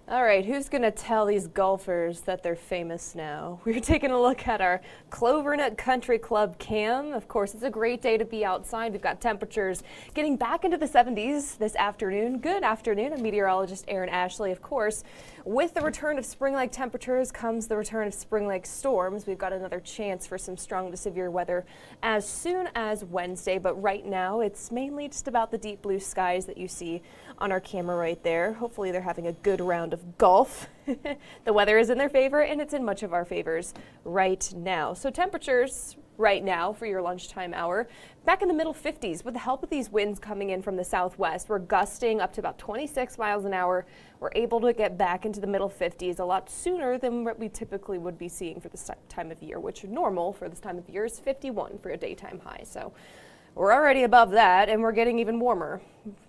All right, who's going to tell these golfers that they're famous now? We're taking a look at our Clovernut Country Club cam. Of course, it's a great day to be outside. We've got temperatures getting back into the 70s this afternoon. Good afternoon. I'm meteorologist Erin Ashley. Of course, with the return of spring-like temperatures comes the return of spring-like storms. We've got another chance for some strong to severe weather as soon as Wednesday, but right now it's mainly just about the deep blue skies that you see on our camera right there. Hopefully they're having a good round of golf. The weather is in their favor and it's in much of our favors right now. So temperatures right now for your lunchtime hour back in the middle 50s with the help of these winds coming in from the southwest. We're gusting up to about 26 miles an hour. We're able to get back into the middle 50s a lot sooner than what we typically would be seeing for this time of year, which normal for this time of year is 51 for a daytime high. So we're already above that and we're getting even warmer.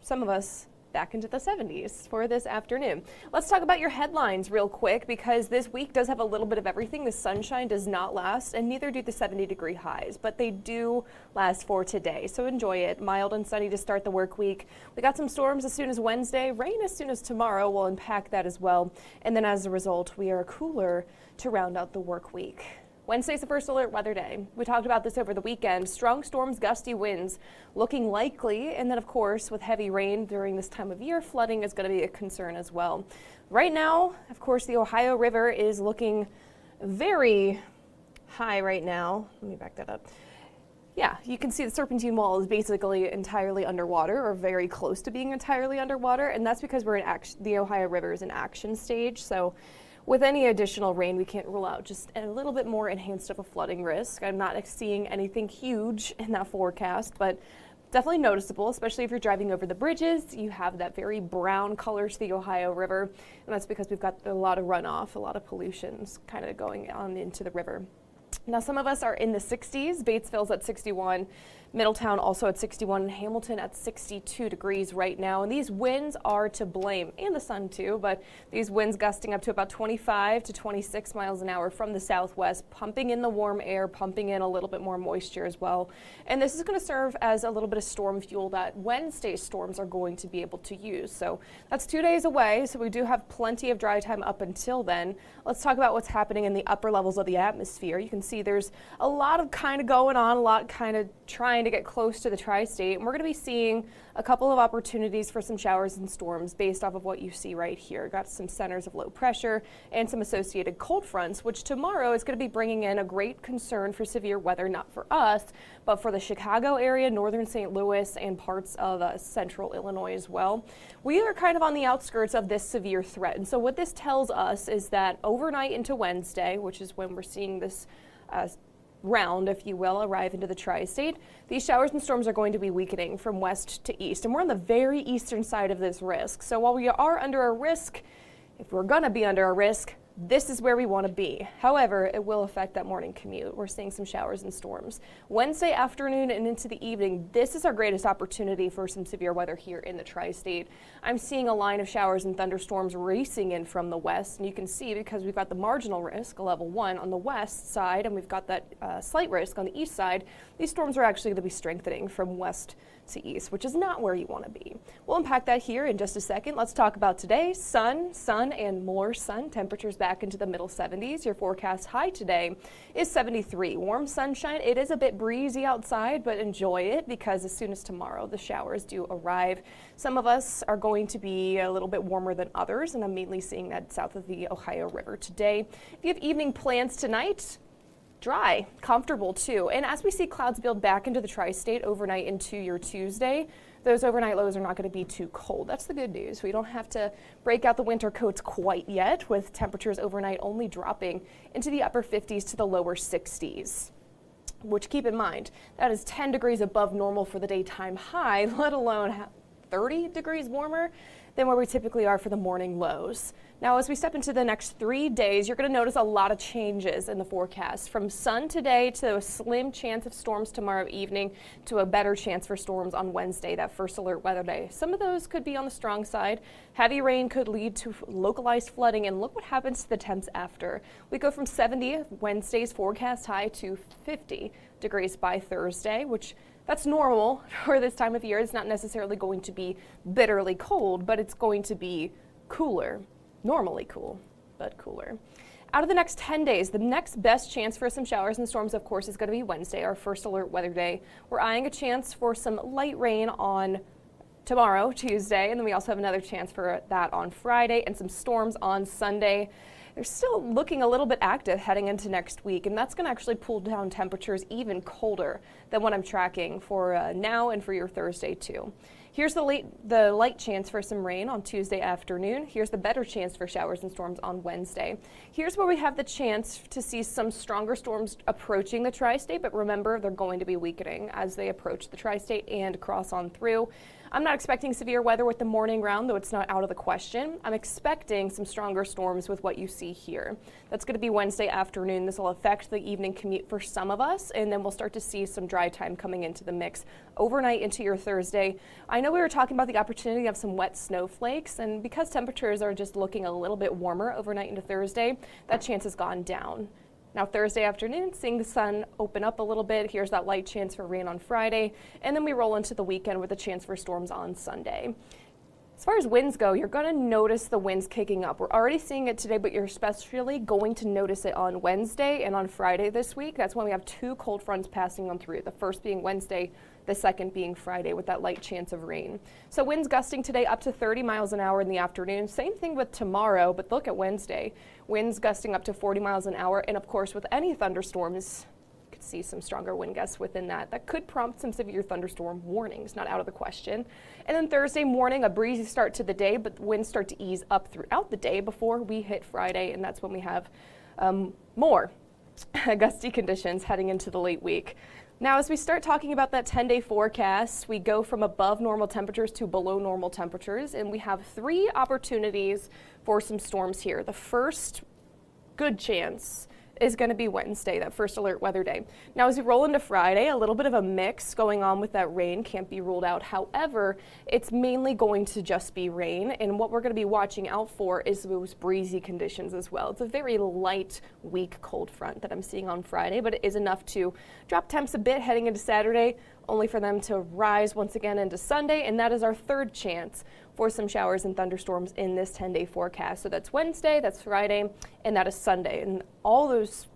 Some of us back into the 70s for this afternoon. Let's talk about your headlines real quick because this week does have a little bit of everything. The sunshine does not last and neither do the 70-degree highs, but they do last for today. So enjoy it. Mild and sunny to start the work week. We got some storms as soon as Wednesday, rain as soon as tomorrow. We'll unpack that as well. And then as a result, we are cooler to round out the work week. Wednesday's the first alert weather day. We talked about this over the weekend. Strong storms, gusty winds looking likely. And then, of course, with heavy rain during this time of year, flooding is going to be a concern as well. Right now, of course, the Ohio River is looking very high right now. Let me back that up. Yeah, you can see the Serpentine Wall is basically entirely underwater or very close to being entirely underwater. And that's because we're in action. The Ohio River is in action stage. So with any additional rain, we can't rule out just a little bit more enhanced of a flooding risk. I'm not seeing anything huge in that forecast, but definitely noticeable, especially if you're driving over the bridges. You have that very brown color to the Ohio River, and that's because we've got a lot of runoff, a lot of pollutions kind of going on into the river. Now, some of us are in the 60s. Batesville's at 61. Middletown also at 61, and Hamilton at 62 degrees right now. And these winds are to blame, and the sun too, but these winds gusting up to about 25 to 26 miles an hour from the southwest, pumping in the warm air, pumping in a little bit more moisture as well. And this is going to serve as a little bit of storm fuel that Wednesday's storms are going to be able to use. So that's 2 days away, so we do have plenty of dry time up until then. Let's talk about what's happening in the upper levels of the atmosphere. You can see there's a lot of kind of going on, a lot kind of trying to get close to the tri-state, and we're going to be seeing a couple of opportunities for some showers and storms based off of what you see right here. Got some centers of low pressure and some associated cold fronts, which tomorrow is going to be bringing in a great concern for severe weather, not for us, but for the Chicago area, northern St. Louis, and parts of central Illinois as well. We are kind of on the outskirts of this severe threat, and so what this tells us is that overnight into Wednesday, which is when we're seeing this round, if you will, arrive into the tri-state, these showers and storms are going to be weakening from west to east, and we're on the very eastern side of this risk. So while we are under a risk, if we're going to be under a risk, this is where we want to be. However, it will affect that morning commute. We're seeing some showers and storms. Wednesday afternoon and into the evening, this is our greatest opportunity for some severe weather here in the tri-state. I'm seeing a line of showers and thunderstorms racing in from the west, and you can see because we've got the marginal risk, a level 1, on the west side, and we've got that slight risk on the east side. These storms are actually going to be strengthening from west to east, which is not where you want to be. We'll unpack that here in just a second. Let's talk about today. Sun, and more sun. Temperatures back into the middle 70s. Your forecast high today is 73. Warm sunshine. It is a bit breezy outside, but enjoy it because as soon as tomorrow the showers do arrive. Some of us are going to be a little bit warmer than others, and I'm mainly seeing that south of the Ohio River today. If you have evening plans tonight, dry, comfortable too. And as we see clouds build back into the tri-state overnight into your Tuesday, those overnight lows are not going to be too cold. That's the good news. We don't have to break out the winter coats quite yet, with temperatures overnight only dropping into the upper 50s to the lower 60s. Which, keep in mind, that is 10 degrees above normal for the daytime high, let alone 30 degrees warmer than where we typically are for the morning lows. Now, as we step into the next 3 days, you're going to notice a lot of changes in the forecast. From sun today to a slim chance of storms tomorrow evening to a better chance for storms on Wednesday, that first alert weather day. Some of those could be on the strong side. Heavy rain could lead to localized flooding, and look what happens to the temps after. We go from 70, Wednesday's forecast high, to 50 degrees by Thursday, which that's normal for this time of year. It's not necessarily going to be bitterly cold, but it's going to be cooler. normally cool, but cooler. Out of the next 10 days, the next best chance for some showers and storms, of course, is going to be Wednesday, our first alert weather day. We're eyeing a chance for some light rain on tomorrow, Tuesday, and then we also have another chance for that on Friday and some storms on Sunday. They're still looking a little bit active heading into next week, and that's going to actually pull down temperatures even colder than what I'm tracking for now and for your Thursday too. Here's the light chance for some rain on Tuesday afternoon. Here's the better chance for showers and storms on Wednesday. Here's where we have the chance to see some stronger storms approaching the tri-state, but remember, they're going to be weakening as they approach the tri-state and cross on through. I'm not expecting severe weather with the morning round, though it's not out of the question. I'm expecting some stronger storms with what you see here. That's going to be Wednesday afternoon. This will affect the evening commute for some of us, and then we'll start to see some dry time coming into the mix overnight into your Thursday. I know we were talking about the opportunity of some wet snowflakes, and because temperatures are just looking a little bit warmer overnight into Thursday, that chance has gone down. Now Thursday afternoon, seeing the sun open up a little bit. Here's that light chance for rain on Friday, and then we roll into the weekend with a chance for storms on Sunday. As far as winds go, you're going to notice the winds kicking up. We're already seeing it today, but you're especially going to notice it on Wednesday and on Friday this week. That's when we have two cold fronts passing on through, the first being Wednesday, the second being Friday with that light chance of rain. So winds gusting today up to 30 miles an hour in the afternoon. Same thing with tomorrow, but look at Wednesday. Winds gusting up to 40 miles an hour, and of course with any thunderstorms, you could see some stronger wind gusts within that. That could prompt some severe thunderstorm warnings, not out of the question. And then Thursday morning, a breezy start to the day, but winds start to ease up throughout the day before we hit Friday, and that's when we have more gusty conditions heading into the late week. Now, as we start talking about that 10-day forecast, we go from above normal temperatures to below normal temperatures, and we have 3 opportunities for some storms here. The first good chance is going to be Wednesday, that first alert weather day. Now, as we roll into Friday, a little bit of a mix going on with that rain can't be ruled out. However, it's mainly going to just be rain, and what we're going to be watching out for is those breezy conditions as well. It's a very light, weak cold front that I'm seeing on Friday, but it is enough to drop temps a bit heading into Saturday, only for them to rise once again into Sunday, and that is our third chance for some showers and thunderstorms in this 10-day forecast. So that's Wednesday, that's Friday, and that is Sunday. And all those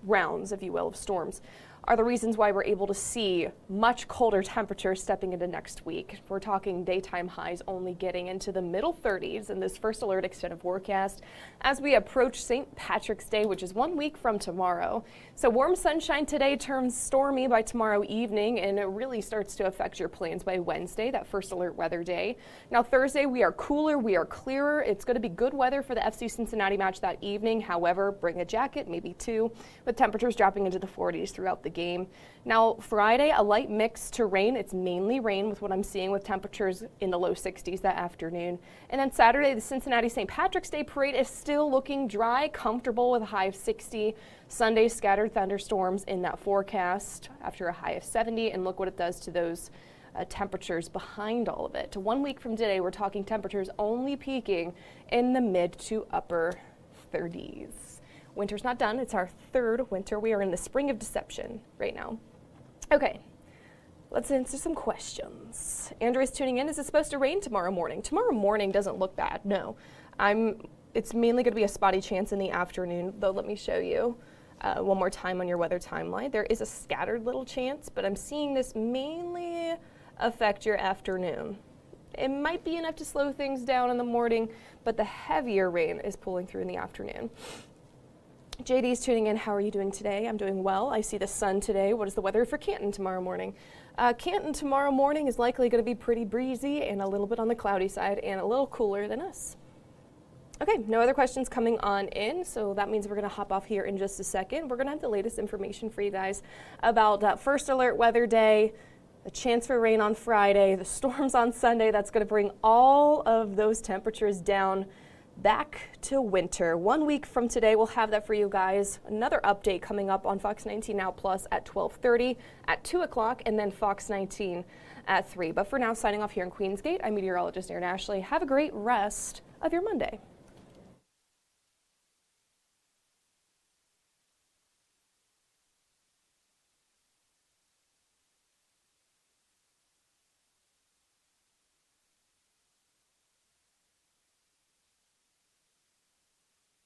rounds, if you will, of storms are the reasons why we're able to see much colder temperatures stepping into next week. We're talking daytime highs only getting into the middle 30s in this first alert extended forecast as we approach St. Patrick's Day, which is 1 week from tomorrow. So warm sunshine today turns stormy by tomorrow evening, and it really starts to affect your plans by Wednesday, that first alert weather day. Now Thursday, we are cooler, we are clearer. It's going to be good weather for the FC Cincinnati match that evening. However, bring a jacket, maybe 2, with temperatures dropping into the 40s throughout the game. Now Friday, a light mix to rain. It's mainly rain with what I'm seeing with temperatures in the low 60s that afternoon. And then Saturday, the Cincinnati St. Patrick's Day parade is still looking dry, comfortable with a high of 60. Sunday, scattered thunderstorms in that forecast after a high of 70. And look what it does to those temperatures behind all of it. To 1 week from today, we're talking temperatures only peaking in the mid to upper 30s. Winter's not done. It's our third winter. We are in the spring of deception right now. Okay, let's answer some questions. Andrea's tuning in. Is it supposed to rain tomorrow morning? Tomorrow morning doesn't look bad, no. It's mainly going to be a spotty chance in the afternoon, though let me show you one more time on your weather timeline. There is a scattered little chance, but I'm seeing this mainly affect your afternoon. It might be enough to slow things down in the morning, but the heavier rain is pulling through in the afternoon. JD's tuning in. How are you doing today? I'm doing well. I see the sun today. What is the weather for Canton tomorrow morning? Canton tomorrow morning is likely going to be pretty breezy and a little bit on the cloudy side and a little cooler than us. Okay, no other questions coming on in, so that means we're going to hop off here in just a second. We're going to have the latest information for you guys about first alert weather day, the chance for rain on Friday, the storms on Sunday. That's going to bring all of those temperatures down back to winter. 1 week from today, we'll have that for you guys. Another update coming up on Fox 19 Now Plus at 12:30, at 2 o'clock, and then Fox 19 at 3. But for now, signing off here in Queensgate, I'm meteorologist Erin Ashley. Have a great rest of your Monday.